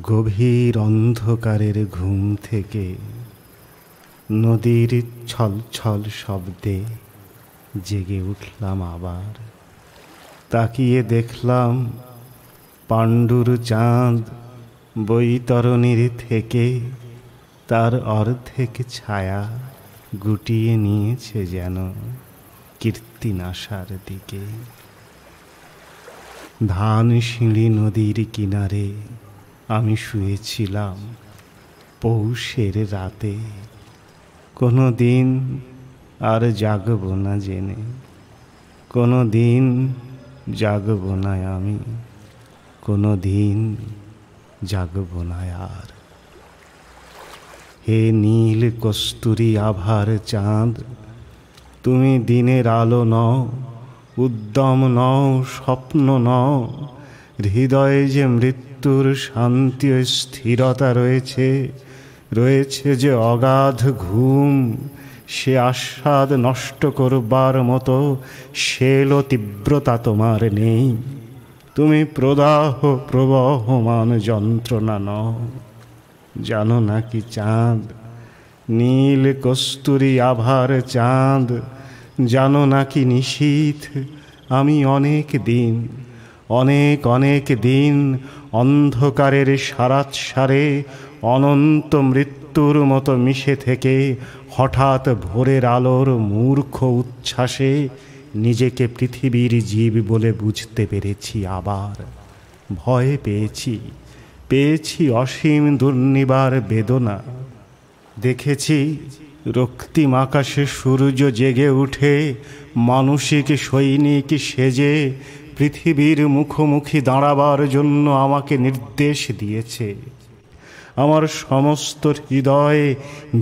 গভীর অন্ধকারের ঘুম থেকে নদীর ছলছল শব্দে জেগে উঠলাম আবার। তাকিয়ে দেখলাম পাণ্ডুর চাঁদ বৈতরণীর থেকে তার অর্ধেক ছায়া গুটিয়ে নিয়েছে যেন কীর্তিনাশার দিকে। ধানসিঁড়ি নদীর কিনারে আমি শুয়েছিলাম পৌষের রাতে। কোনো দিন আর জাগব না জেনে, কোনো দিন জাগব না আমি, কোনো দিন জাগব না আর। হে নীল কস্তুরী আভার চাঁদ, তুমি দিনের আলো নও, উদ্যম নও, স্বপ্ন নও। হৃদয়ে যে মৃত্যুর শান্তি ও স্থিরতা রয়েছে, রয়েছে যে অগাধ ঘুম, সে আস্বাদ নষ্ট করবার মতো শেল ও তীব্রতা তোমার নেই। তুমি প্রদাহ প্রবহমান যন্ত্রণা নও। জানো নাকি চাঁদ, নীল কস্তুরী আভার চাঁদ, জানো নাকি নিশীথ, আমি অনেক দিন, অনেক দিন অন্ধকারের সারাৎসারে অনন্ত মৃত্যুর মতো মিশে থেকে হঠাৎ ভোরের আলোর মূর্খ উচ্ছ্বাসে নিজেকে পৃথিবীর জীব বলে বুঝতে পেরেছি আবার। ভয় পেয়েছি অসীম দুর্নিবার বেদনা। দেখেছি রক্তিম আকাশে সূর্য জেগে উঠে মানসিক সৈনিক সেজে পৃথিবীর মুখোমুখি দাঁড়াবার জন্য আমাকে নির্দেশ দিয়েছে। আমার সমস্ত হৃদয়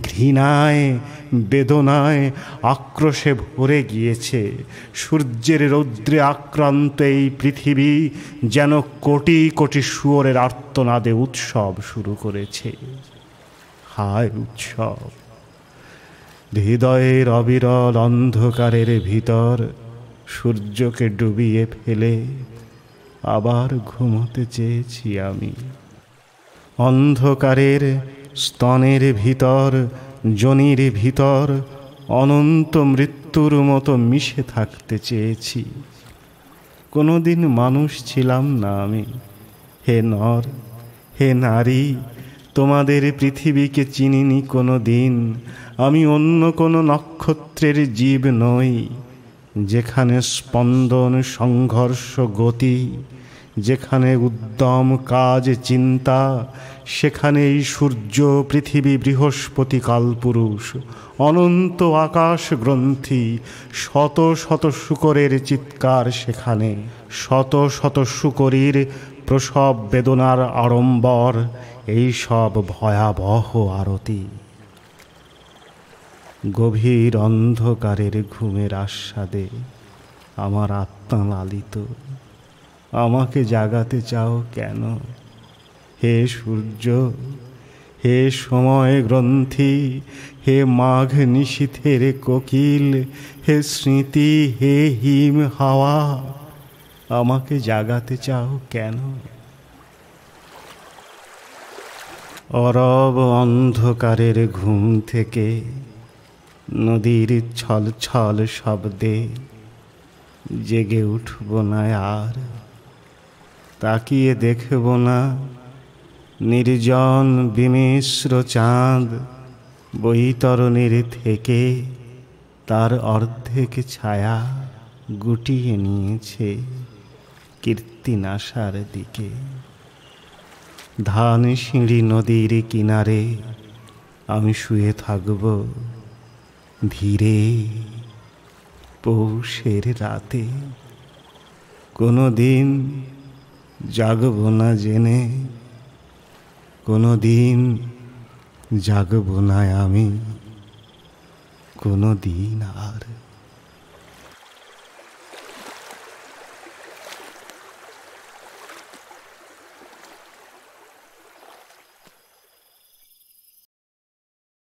ঘৃণায়, বেদনায়, আক্রোশে ভরে গিয়েছে। সূর্যের রৌদ্রে আক্রান্ত এই পৃথিবী যেন কোটি কোটি শুয়োরের আর্তনাদে উৎসব শুরু করেছে। হায় উৎসব! হৃদয়ের অবিরল অন্ধকারের ভিতর সূর্যকে ডুবিয়ে ফেলে আবার ঘুমোতে চেয়েছি আমি। অন্ধকারের স্তনের ভিতর, যোনির ভিতর অনন্ত মৃত্যুর মতো মিশে থাকতে চেয়েছি। কোনোদিন মানুষ ছিলাম না আমি। হে নর, হে নারী, তোমাদের পৃথিবীকে চিনিনি কোনো দিন। আমি অন্য কোনো নক্ষত্রের জীব নই, যেখানে স্পন্দন, সংঘর্ষ, গতি, যেখানে উদ্যম, কাজ, চিন্তা, সেখানেই সূর্য, পৃথিবী, বৃহস্পতি, কালপুরুষ, অনন্ত আকাশ গ্রন্থি, শত শত শূকরের চিৎকার সেখানে, শত শত শূকরীর প্রসব বেদনার আড়ম্বর, এই সব ভয়াবহ আরতি। গভীর অন্ধকারের ঘুমের আস্বাদে আমার আত্মা লালিত। আমাকে জাগাতে চাও কেন? হে সূর্য, হে সময় গ্রন্থি, হে মাঘ নিশীথের কোকিল, হে স্মৃতি, হে হিম হাওয়া, আমাকে জাগাতে চাও কেন? অরব অন্ধকারের ঘুম থেকে নদীর ছলছল শব্দে জেগে উঠব না আর। তাকিয়ে দেখব না নির্জন বিমিশ্র চাঁদ বৈতরণীর থেকে তার অর্ধেক ছায়া গুটিয়ে নিয়েছে কীর্তিনাশার দিকে। ধানসিঁড়ি নদীর কিনারে আমি শুয়ে থাকব ধীরে পৌষের রাতে। কোনো দিন জাগব না জেনে, কোনো দিন জাগব না আমি, কোনো দিন আর।